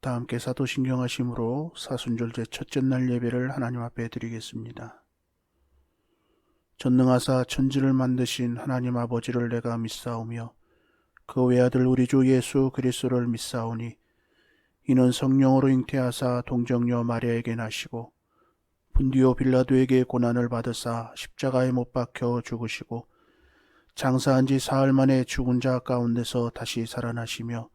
다 함께 사도신경 하심으로 사순절제 첫째 날 예배를 하나님 앞에 드리겠습니다. 전능하사 천지를 만드신 하나님 아버지를 내가 믿사오며 그 외아들 우리 주 예수 그리스도를 믿사오니 이는 성령으로 잉태하사 동정녀 마리아에게 나시고 분디오 빌라도에게 고난을 받으사 십자가에 못 박혀 죽으시고 장사한 지 사흘 만에 죽은 자 가운데서 다시 살아나시며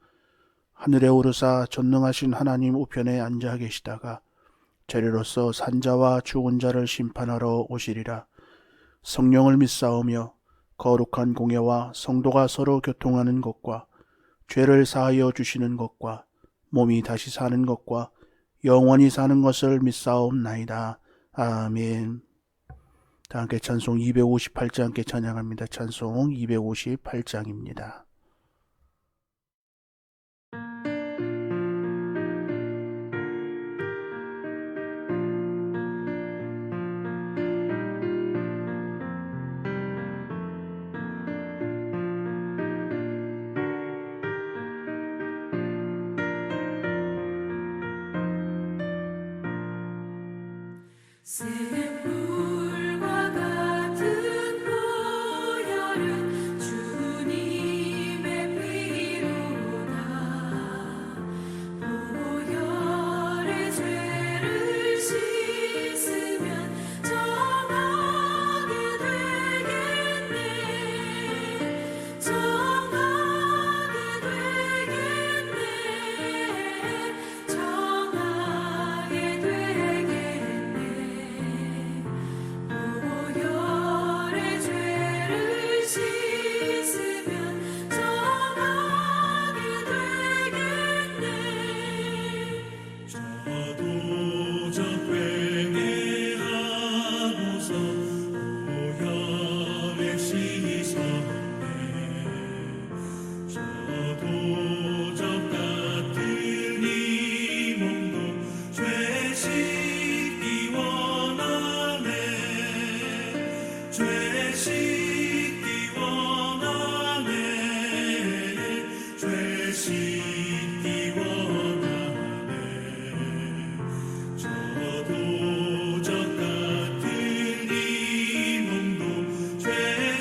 하늘에 오르사 전능하신 하나님 우편에 앉아 계시다가 재래로서 산자와 죽은 자를 심판하러 오시리라. 성령을 믿사오며 거룩한 공예와 성도가 서로 교통하는 것과 죄를 사하여 주시는 것과 몸이 다시 사는 것과 영원히 사는 것을 믿사옵나이다. 아멘. 다 함께 찬송 258장께 찬양합니다. 찬송 258장입니다. 샘물과 같은 보혈은 주님의 피로다. 보혈의 죄를 씻으면 정하게 되겠네. 정하게 되겠네. 정하게 되겠네. 보혈의 죄를 씻으면 정하게 되겠네. 저도 적회개하고서 보혈에 씻었네. 저도 적 같은 이 몸도 죄 씻기 원하네. 죄 씻기 원하네. 죄 씻기 원하네. 저도 적 같은 이 몸도 죄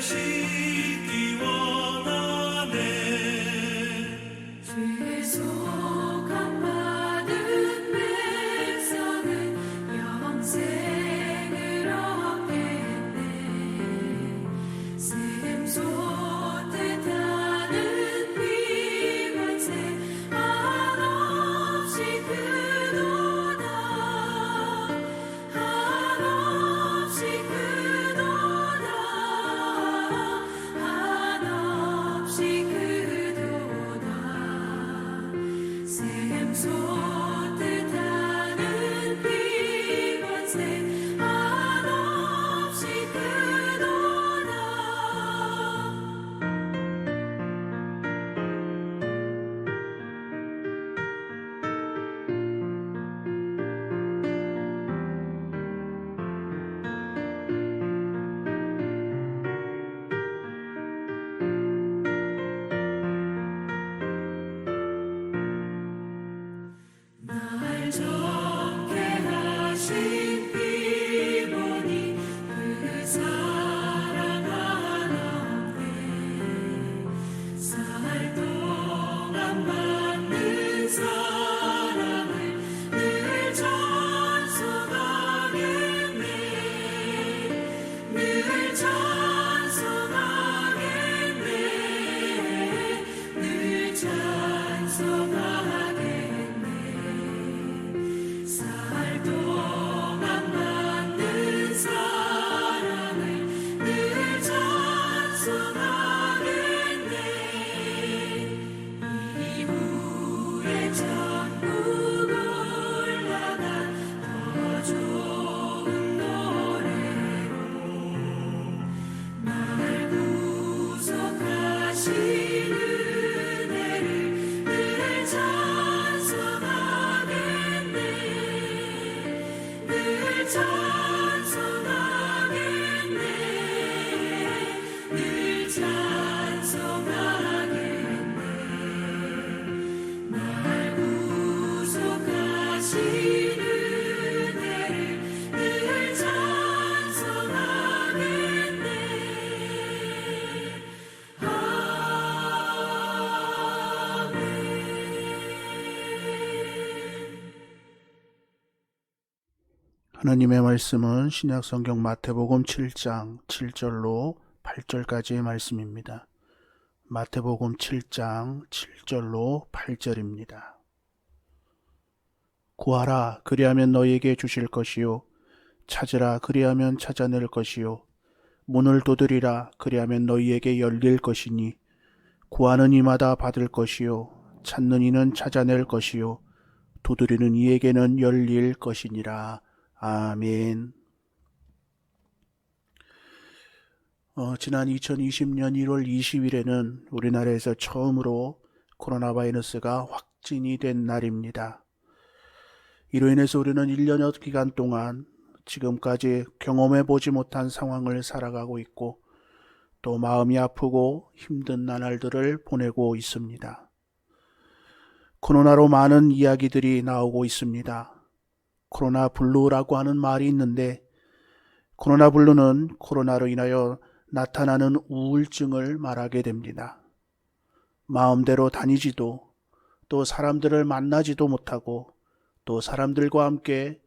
씻기 원하네. 죄속함 받은 백성은 영생을 얻겠네. 샘솟듯 하는 피만새 한없이 크도다. 한없이 크도다. 한없이 크도다. 샘솟듯 하는 피만새 한없이 크도다. 하나님의 말씀은 신약성경 마태복음 7장 7절로 8절까지의 말씀입니다. 마태복음 7장 7절로 8절입니다. 구하라 그리하면 너희에게 주실 것이요 찾으라 그리하면 찾아낼 것이요 문을 두드리라 그리하면 너희에게 열릴 것이니 구하는 이마다 받을 것이요 찾는 이는 찾아낼 것이요 두드리는 이에게는 열릴 것이니라. 아멘. 지난 2020년 1월 20일에는 우리나라에서 처음으로 코로나 바이러스가 확진이 된 날입니다. 이로 인해서 우리는 1년여 기간 동안 지금까지 경험해보지 못한 상황을 살아가고 있고 또 마음이 아프고 힘든 나날들을 보내고 있습니다. 코로나로 많은 이야기들이 나오고 있습니다. 코로나 블루라고 하는 말이 있는데 코로나 블루는 코로나로 인하여 나타나는 우울증을 말하게 됩니다. 마음대로 다니지도 또 사람들을 만나지도 못하고 또 사람들과 함께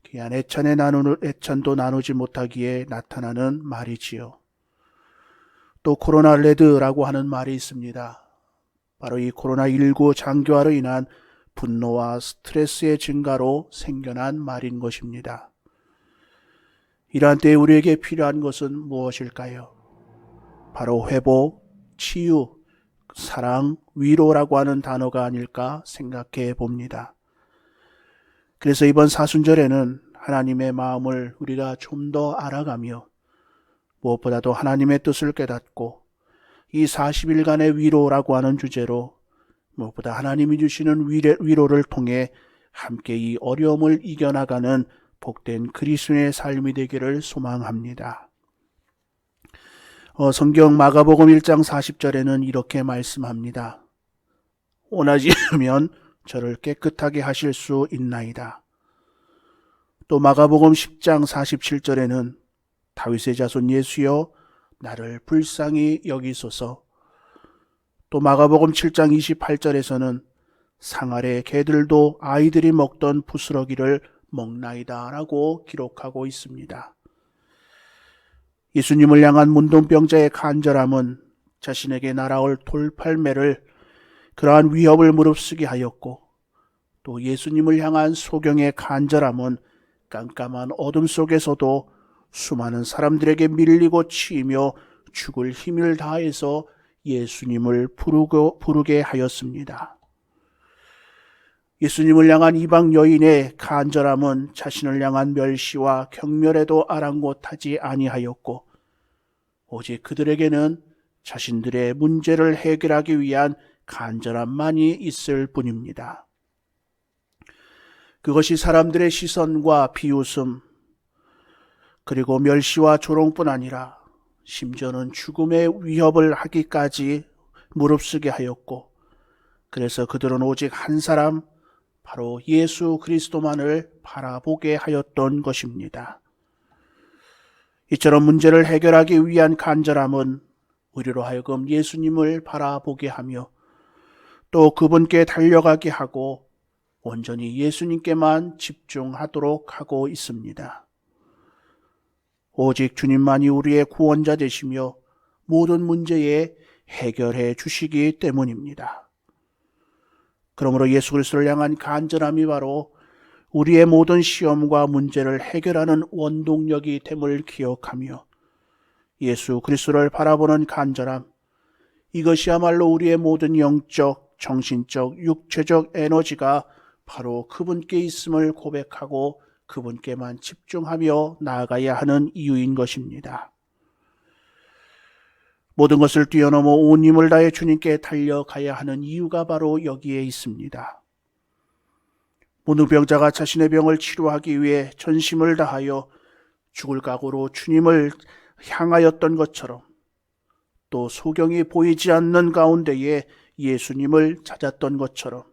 귀한 애찬도 나누지 못하기에 나타나는 말이지요. 또 코로나 레드라고 하는 말이 있습니다. 바로 이 코로나19 장기화로 인한 분노와 스트레스의 증가로 생겨난 말인 것입니다. 이러한 때에 우리에게 필요한 것은 무엇일까요? 바로 회복, 치유, 사랑, 위로라고 하는 단어가 아닐까 생각해 봅니다. 그래서 이번 사순절에는 하나님의 마음을 우리가 좀 더 알아가며 무엇보다도 하나님의 뜻을 깨닫고 이 40일간의 위로라고 하는 주제로 무엇보다 하나님이 주시는 위로를 통해 함께 이 어려움을 이겨나가는 복된 그리스도인의 삶이 되기를 소망합니다. 성경 마가복음 1장 40절에는 이렇게 말씀합니다. 원하시면 저를 깨끗하게 하실 수 있나이다. 또 마가복음 10장 47절에는 다윗의 자손 예수여 나를 불쌍히 여기소서. 또 마가복음 7장 28절에서는 상 아래 개들도 아이들이 먹던 부스러기를 먹나이다 라고 기록하고 있습니다. 예수님을 향한 문둥병자의 간절함은 자신에게 날아올 돌팔매를 그러한 위협을 무릅쓰게 하였고 또 예수님을 향한 소경의 간절함은 깜깜한 어둠 속에서도 수많은 사람들에게 밀리고 치이며 죽을 힘을 다해서 예수님을 부르게 하였습니다. 예수님을 향한 이방 여인의 간절함은 자신을 향한 멸시와 경멸에도 아랑곳하지 아니하였고 오직 그들에게는 자신들의 문제를 해결하기 위한 간절함만이 있을 뿐입니다. 그것이 사람들의 시선과 비웃음 그리고 멸시와 조롱뿐 아니라 심지어는 죽음의 위협을 하기까지 무릅쓰게 하였고 그래서 그들은 오직 한 사람 바로 예수 그리스도만을 바라보게 하였던 것입니다. 이처럼 문제를 해결하기 위한 간절함은 우리로 하여금 예수님을 바라보게 하며 또 그분께 달려가게 하고 온전히 예수님께만 집중하도록 하고 있습니다. 오직 주님만이 우리의 구원자 되시며 모든 문제에 해결해 주시기 때문입니다. 그러므로 예수 그리스도를 향한 간절함이 바로 우리의 모든 시험과 문제를 해결하는 원동력이 됨을 기억하며 예수 그리스도를 바라보는 간절함, 이것이야말로 우리의 모든 영적, 정신적, 육체적 에너지가 바로 그분께 있음을 고백하고 그분께만 집중하며 나아가야 하는 이유인 것입니다. 모든 것을 뛰어넘어 온 힘을 다해 주님께 달려가야 하는 이유가 바로 여기에 있습니다. 문둥병자가 자신의 병을 치료하기 위해 전심을 다하여 죽을 각오로 주님을 향하였던 것처럼 또 소경이 보이지 않는 가운데에 예수님을 찾았던 것처럼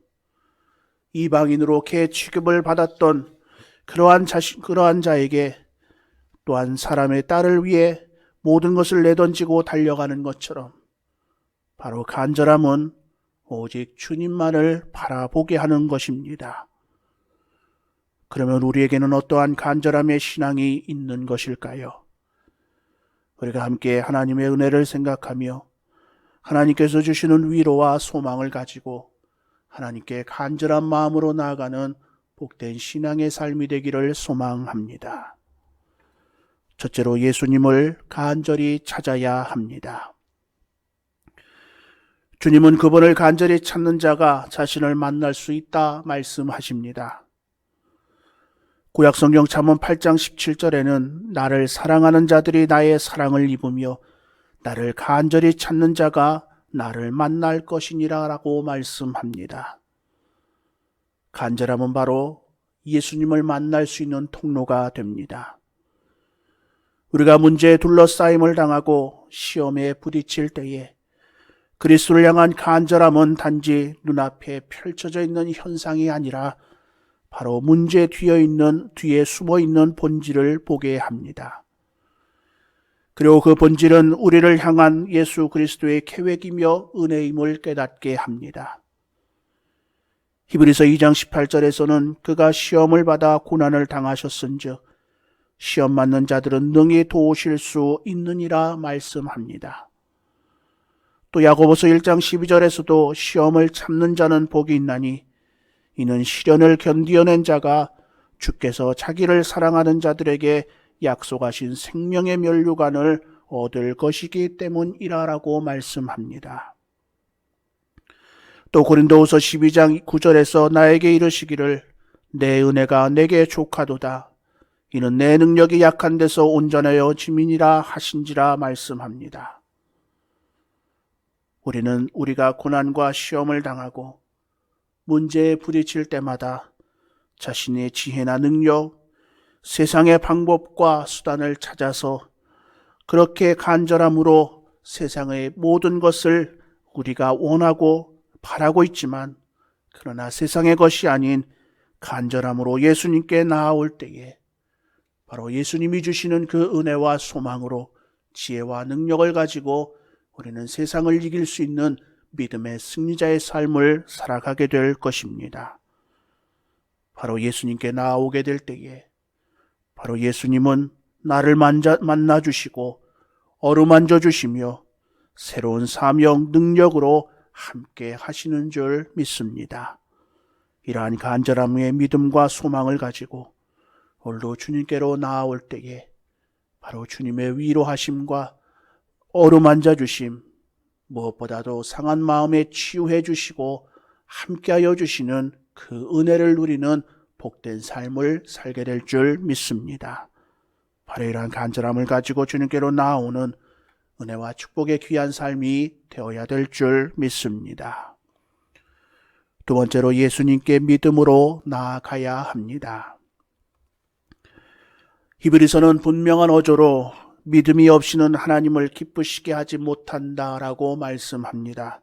이방인으로 개 취급을 받았던 그러한 자에게 또한 사람의 딸을 위해 모든 것을 내던지고 달려가는 것처럼 바로 간절함은 오직 주님만을 바라보게 하는 것입니다. 그러면 우리에게는 어떠한 간절함의 신앙이 있는 것일까요? 우리가 함께 하나님의 은혜를 생각하며 하나님께서 주시는 위로와 소망을 가지고 하나님께 간절한 마음으로 나아가는 복된 신앙의 삶이 되기를 소망합니다. 첫째로 예수님을 간절히 찾아야 합니다. 주님은 그분을 간절히 찾는 자가 자신을 만날 수 있다 말씀하십니다. 구약성경 잠언 8장 17절에는 나를 사랑하는 자들이 나의 사랑을 입으며 나를 간절히 찾는 자가 나를 만날 것이니라 라고 말씀합니다. 간절함은 바로 예수님을 만날 수 있는 통로가 됩니다. 우리가 문제에 둘러싸임을 당하고 시험에 부딪힐 때에 그리스도를 향한 간절함은 단지 눈앞에 펼쳐져 있는 현상이 아니라 바로 문제 뒤에 숨어 있는 본질을 보게 합니다. 그리고 그 본질은 우리를 향한 예수 그리스도의 계획이며 은혜임을 깨닫게 합니다. 히브리서 2장 18절에서는 그가 시험을 받아 고난을 당하셨은즉 시험 맞는 자들은 능히 도우실 수 있느니라 말씀합니다. 또 야고보서 1장 12절에서도 시험을 참는 자는 복이 있나니 이는 시련을 견디어낸 자가 주께서 자기를 사랑하는 자들에게 약속하신 생명의 면류관을 얻을 것이기 때문이라라고 말씀합니다. 또 고린도후서 12장 9절에서 나에게 이르시기를 내 은혜가 내게 족하도다. 이는 내 능력이 약한 데서 온전하여 짐이니라 하신지라 말씀합니다. 우리는 우리가 고난과 시험을 당하고 문제에 부딪힐 때마다 자신의 지혜나 능력, 세상의 방법과 수단을 찾아서 그렇게 간절함으로 세상의 모든 것을 우리가 원하고 바라고 있지만 그러나 세상의 것이 아닌 간절함으로 예수님께 나아올 때에 바로 예수님이 주시는 그 은혜와 소망으로 지혜와 능력을 가지고 우리는 세상을 이길 수 있는 믿음의 승리자의 삶을 살아가게 될 것입니다. 바로 예수님께 나아오게 될 때에 바로 예수님은 나를 만나주시고 어루만져 주시며 새로운 사명 능력으로 함께 하시는 줄 믿습니다. 이러한 간절함의 믿음과 소망을 가지고 오늘도 주님께로 나아올 때에 바로 주님의 위로하심과 어루만져 주심, 무엇보다도 상한 마음에 치유해 주시고 함께하여 주시는 그 은혜를 누리는 복된 삶을 살게 될 줄 믿습니다. 바로 이러한 간절함을 가지고 주님께로 나아오는 은혜와 축복의 귀한 삶이 되어야 될 줄 믿습니다. 두 번째로 예수님께 믿음으로 나아가야 합니다. 히브리서는 분명한 어조로 믿음이 없이는 하나님을 기쁘시게 하지 못한다라고 말씀합니다.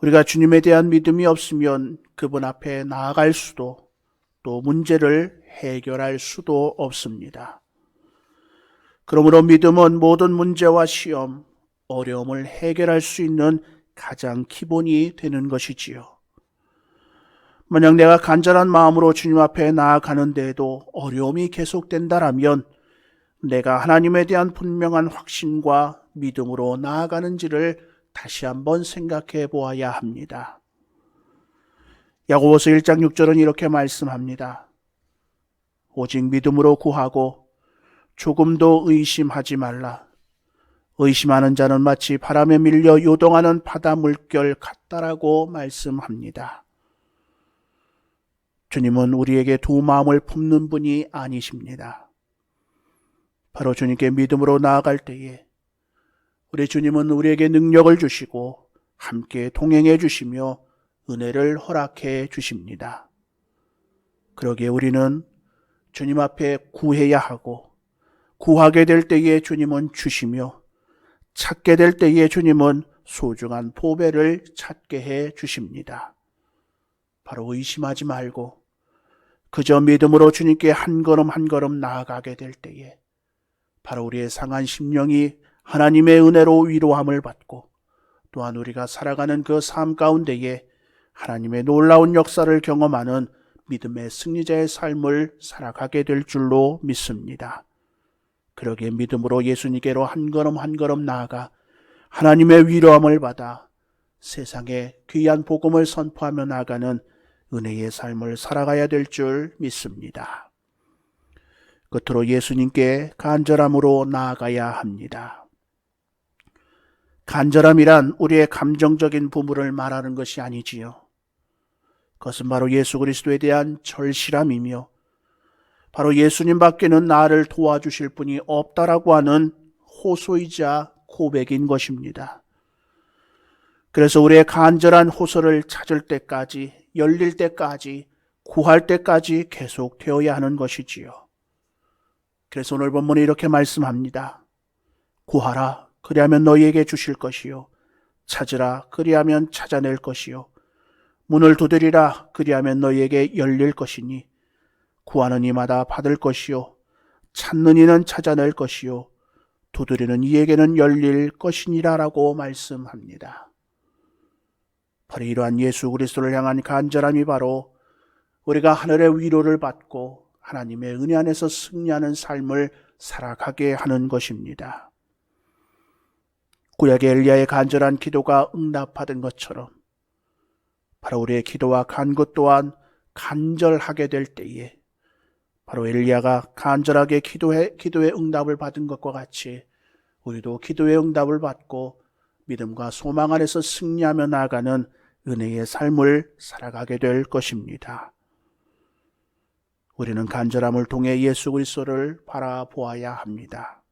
우리가 주님에 대한 믿음이 없으면 그분 앞에 나아갈 수도 또 문제를 해결할 수도 없습니다. 그러므로 믿음은 모든 문제와 시험, 어려움을 해결할 수 있는 가장 기본이 되는 것이지요. 만약 내가 간절한 마음으로 주님 앞에 나아가는데도 어려움이 계속된다라면 내가 하나님에 대한 분명한 확신과 믿음으로 나아가는지를 다시 한번 생각해 보아야 합니다. 야고보서 1장 6절은 이렇게 말씀합니다. 오직 믿음으로 구하고 조금도 의심하지 말라. 의심하는 자는 마치 바람에 밀려 요동하는 바다 물결 같다라고 말씀합니다. 주님은 우리에게 두 마음을 품는 분이 아니십니다. 바로 주님께 믿음으로 나아갈 때에 우리 주님은 우리에게 능력을 주시고 함께 동행해 주시며 은혜를 허락해 주십니다. 그러기에 우리는 주님 앞에 구해야 하고 구하게 될 때에 주님은 주시며 찾게 될 때에 주님은 소중한 보배를 찾게 해 주십니다. 바로 의심하지 말고 그저 믿음으로 주님께 한 걸음 한 걸음 나아가게 될 때에 바로 우리의 상한 심령이 하나님의 은혜로 위로함을 받고 또한 우리가 살아가는 그 삶 가운데에 하나님의 놀라운 역사를 경험하는 믿음의 승리자의 삶을 살아가게 될 줄로 믿습니다. 그러기에 믿음으로 예수님께로 한 걸음 한 걸음 나아가 하나님의 위로함을 받아 세상에 귀한 복음을 선포하며 나아가는 은혜의 삶을 살아가야 될 줄 믿습니다. 끝으로 예수님께 간절함으로 나아가야 합니다. 간절함이란 우리의 감정적인 부분을 말하는 것이 아니지요. 그것은 바로 예수 그리스도에 대한 절실함이며 바로 예수님 밖에는 나를 도와주실 분이 없다라고 하는 호소이자 고백인 것입니다. 그래서 우리의 간절한 호소를 찾을 때까지, 열릴 때까지, 구할 때까지 계속 되어야 하는 것이지요. 그래서 오늘 본문에 이렇게 말씀합니다. 구하라, 그리하면 너희에게 주실 것이요. 찾으라, 그리하면 찾아낼 것이요. 문을 두드리라, 그리하면 너희에게 열릴 것이니 구하는 이마다 받을 것이요. 찾는 이는 찾아낼 것이요. 두드리는 이에게는 열릴 것이니라 라고 말씀합니다. 바로 이러한 예수 그리스도를 향한 간절함이 바로 우리가 하늘의 위로를 받고 하나님의 은혜 안에서 승리하는 삶을 살아가게 하는 것입니다. 구약의 엘리야의 간절한 기도가 응답받은 것처럼 바로 우리의 기도와 간구 또한 간절하게 될 때에 바로 엘리야가 간절하게 기도의 응답을 받은 것과 같이 우리도 기도의 응답을 받고 믿음과 소망 안에서 승리하며 나아가는 은혜의 삶을 살아가게 될 것입니다. 우리는 간절함을 통해 예수 그리스도를 바라보아야 합니다.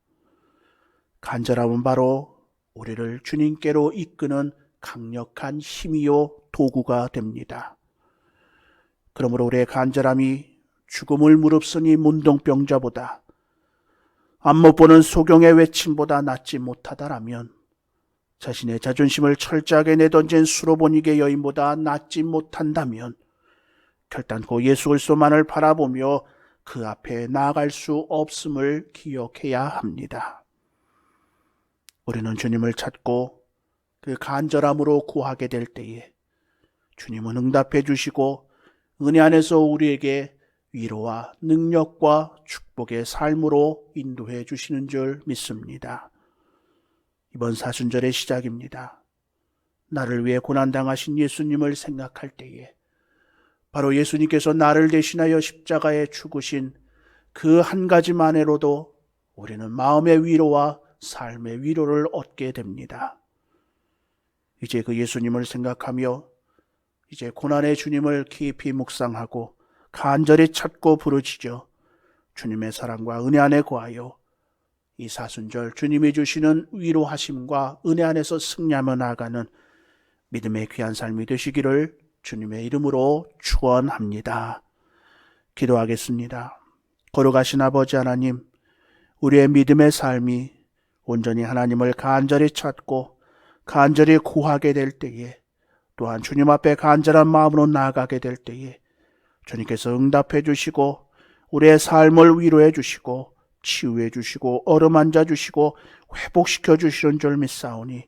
간절함은 바로 우리를 주님께로 이끄는 강력한 힘이요 도구가 됩니다. 그러므로 우리의 간절함이 죽음을 무릅쓰니 문둥병자보다 안못 보는 소경의 외침보다 낫지 못하다라면 자신의 자존심을 철저하게 내던진 수로보니게 여인보다 낫지 못한다면 결단코 예수 그리스도만을 바라보며 그 앞에 나아갈 수 없음을 기억해야 합니다. 우리는 주님을 찾고 그 간절함으로 구하게 될 때에 주님은 응답해 주시고 은혜 안에서 우리에게 위로와 능력과 축복의 삶으로 인도해 주시는 줄 믿습니다. 이번 사순절의 시작입니다. 나를 위해 고난당하신 예수님을 생각할 때에 바로 예수님께서 나를 대신하여 십자가에 죽으신 그 한 가지만으로도 우리는 마음의 위로와 삶의 위로를 얻게 됩니다. 이제 그 예수님을 생각하며 이제 고난의 주님을 깊이 묵상하고 간절히 찾고 부르짖어 주님의 사랑과 은혜 안에 거하여 이 사순절 주님이 주시는 위로하심과 은혜 안에서 승리하며 나아가는 믿음의 귀한 삶이 되시기를 주님의 이름으로 축원합니다. 기도하겠습니다. 거룩하신 아버지 하나님, 우리의 믿음의 삶이 온전히 하나님을 간절히 찾고 간절히 구하게 될 때에 또한 주님 앞에 간절한 마음으로 나아가게 될 때에 주님께서 응답해 주시고 우리의 삶을 위로해 주시고 치유해 주시고 어루만져 주시고 회복시켜 주시는 줄 믿사오니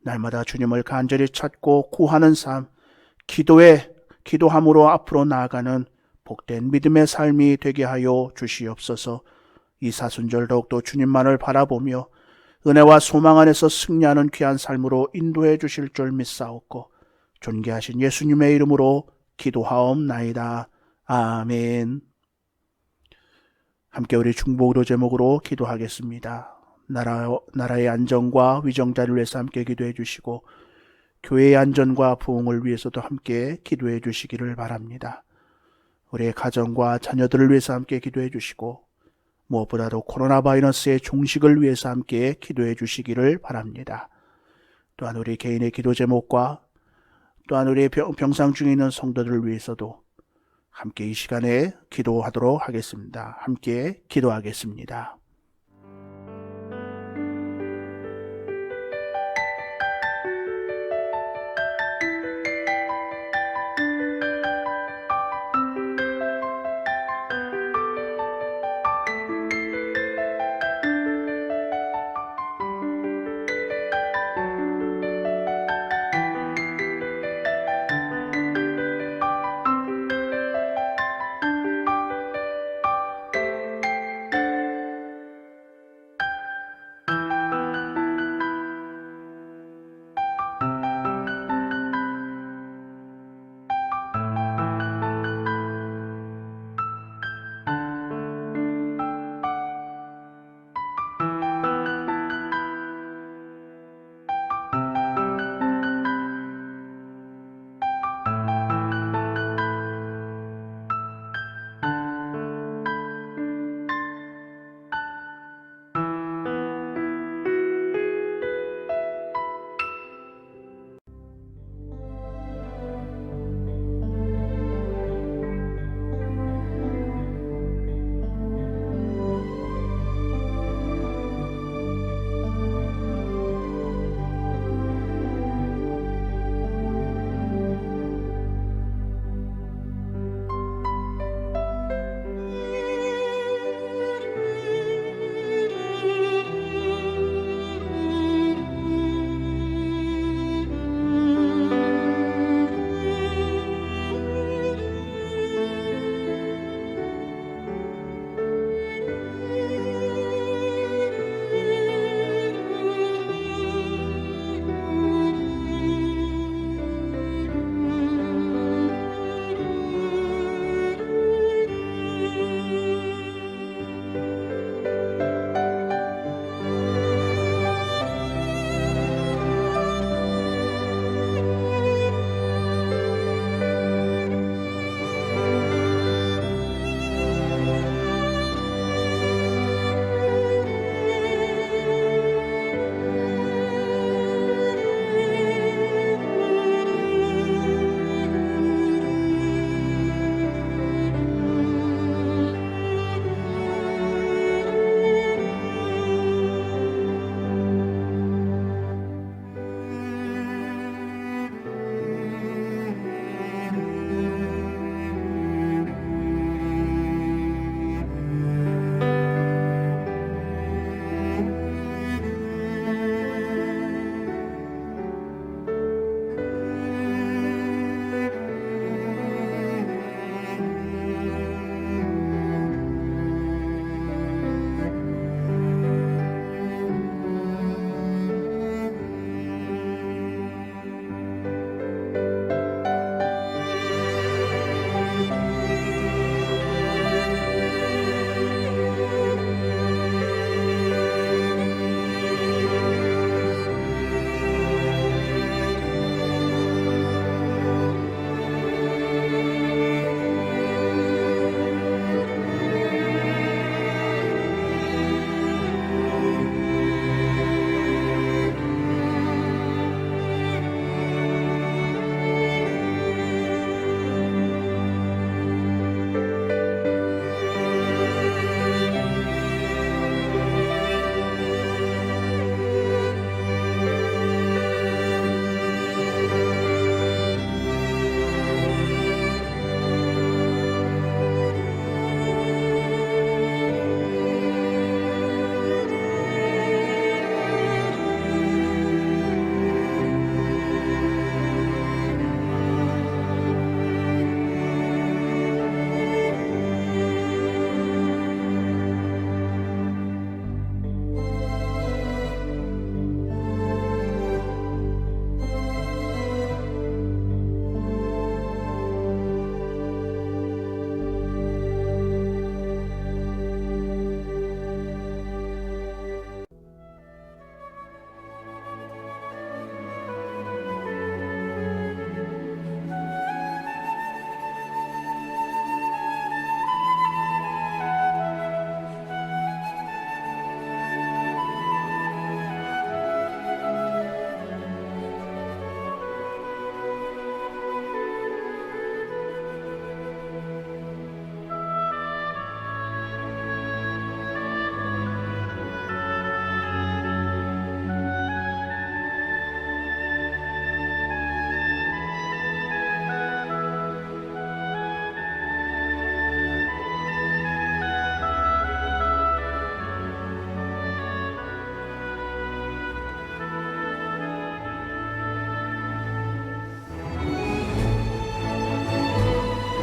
날마다 주님을 간절히 찾고 구하는 삶, 기도함으로 앞으로 나아가는 복된 믿음의 삶이 되게 하여 주시옵소서. 이 사순절 더욱더 주님만을 바라보며 은혜와 소망 안에서 승리하는 귀한 삶으로 인도해 주실 줄 믿사옵고 존귀하신 예수님의 이름으로 기도하옵나이다. 아멘. 함께 우리 중보기도 제목으로 기도하겠습니다. 나라의 안정과 위정자를 위해서 함께 기도해 주시고 교회의 안전과 부흥을 위해서도 함께 기도해 주시기를 바랍니다. 우리의 가정과 자녀들을 위해서 함께 기도해 주시고 무엇보다도 코로나 바이러스의 종식을 위해서 함께 기도해 주시기를 바랍니다. 또한 우리 개인의 기도 제목과 또한 우리 병상 중에 있는 성도들을 위해서도 함께 이 시간에 기도하도록 하겠습니다. 함께 기도하겠습니다.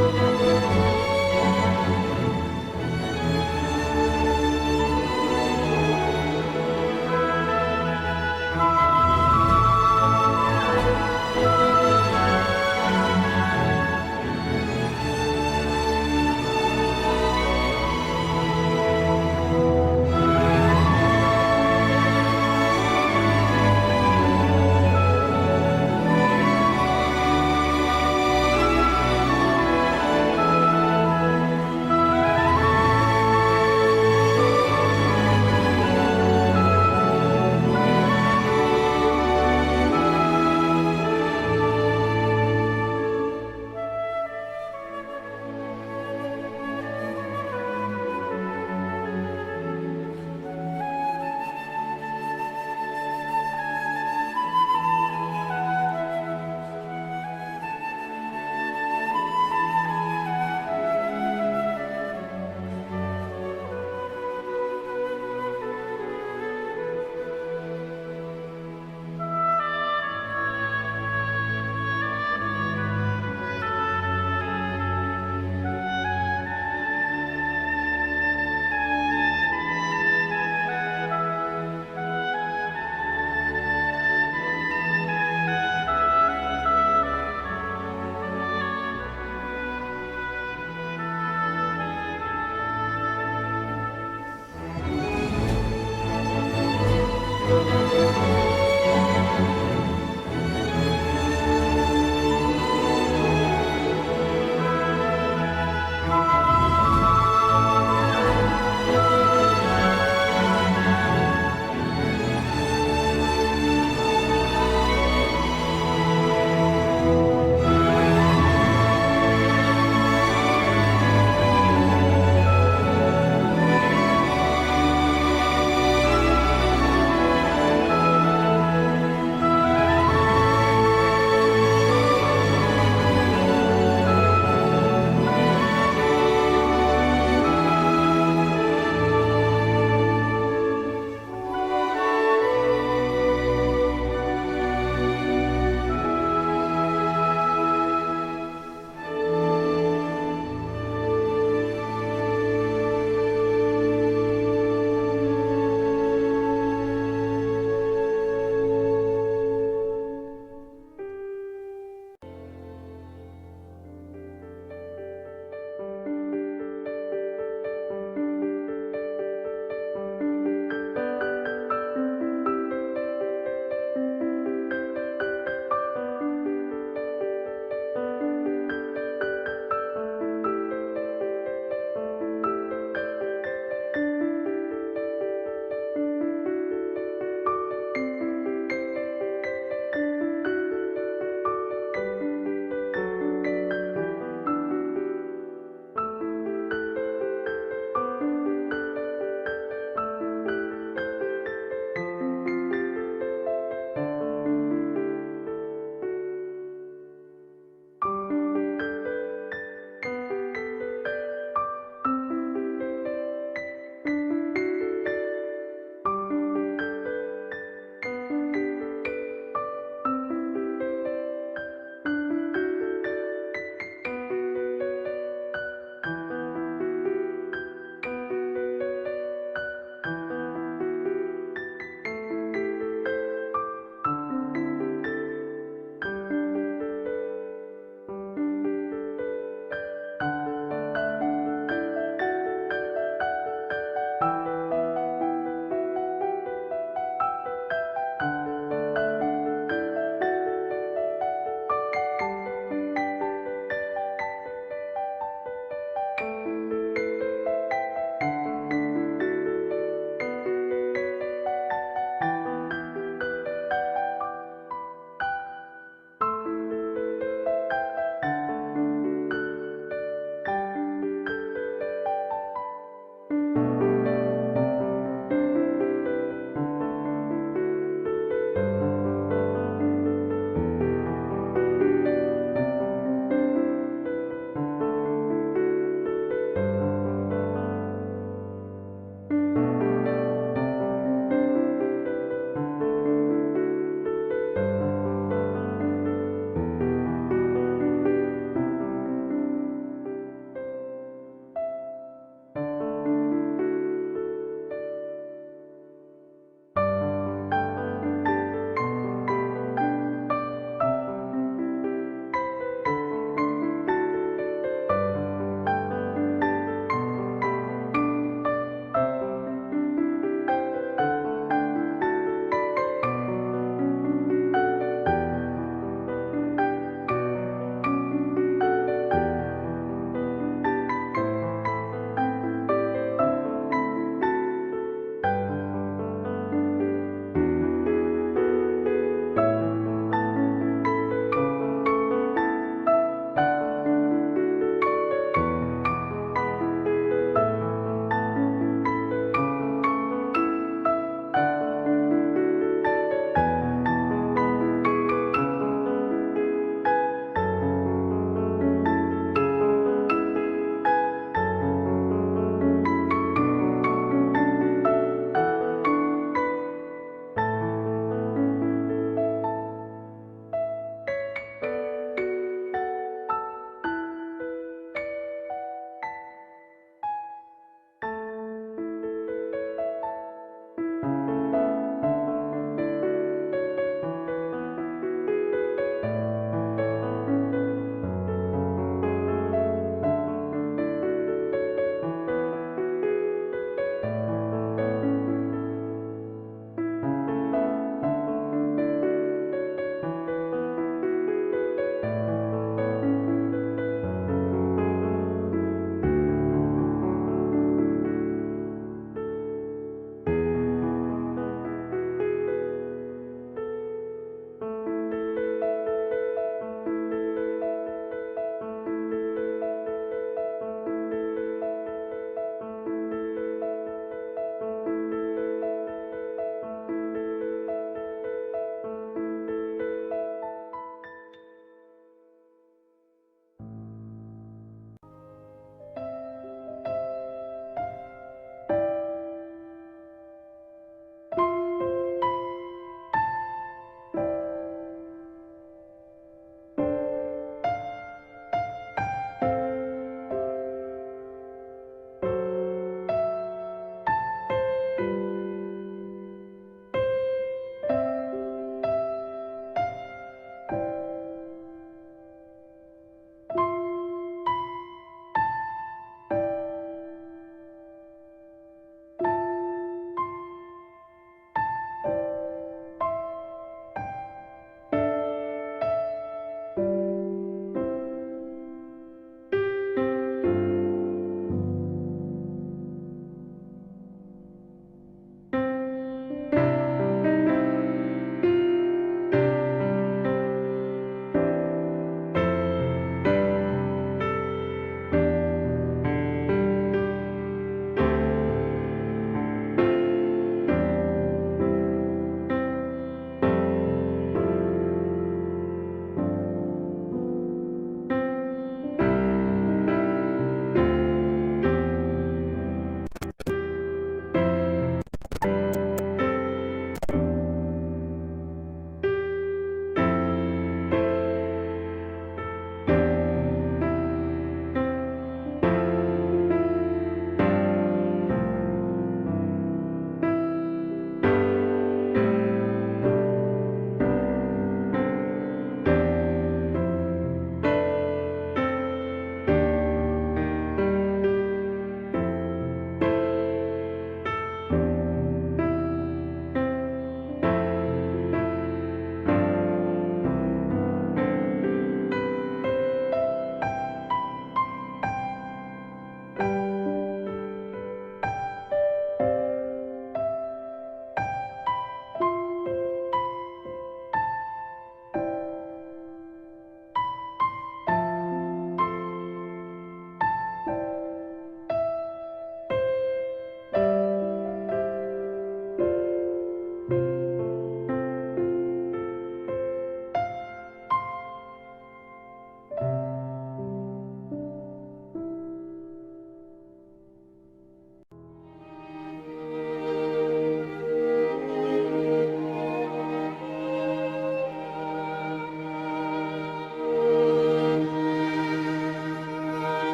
주